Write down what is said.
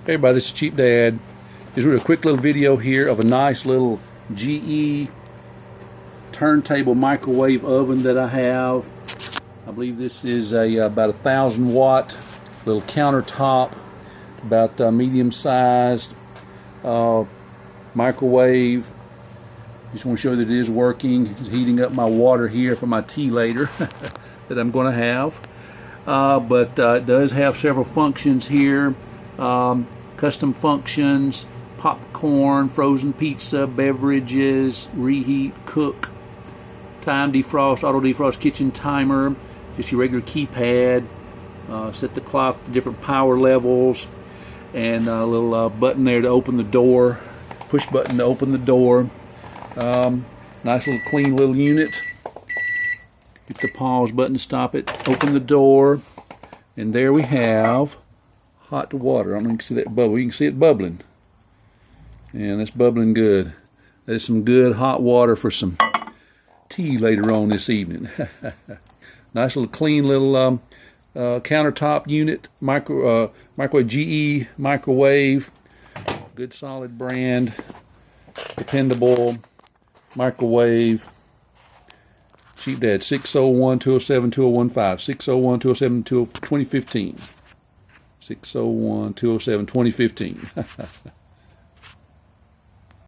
Hey everybody, this is Cheap Dad. Just doing a quick little video here of a nice little GE turntable microwave oven that I have. I believe this is about 1,000-watt little countertop, about medium-sized microwave. Just want to show you that it is working. It's heating up my water here for my tea later that I'm going to have. But it does have several functions here. Custom functions: popcorn, frozen pizza, beverages, reheat, cook, time defrost, auto defrost, kitchen timer, just your regular keypad, set the clock to different power levels, and a little button there to open the door, push button to open the door. Nice little clean little unit. Hit the pause button to stop it, open the door, and there we have hot water. I don't know if you can see that bubble. You can see it bubbling. And that's bubbling good. That is some good hot water for some tea later on this evening. Nice little clean little countertop unit. Microwave GE Microwave. Good solid brand. Dependable microwave. Cheap Dad, 601-207-2015. 601-207-2015. 601-207-2015.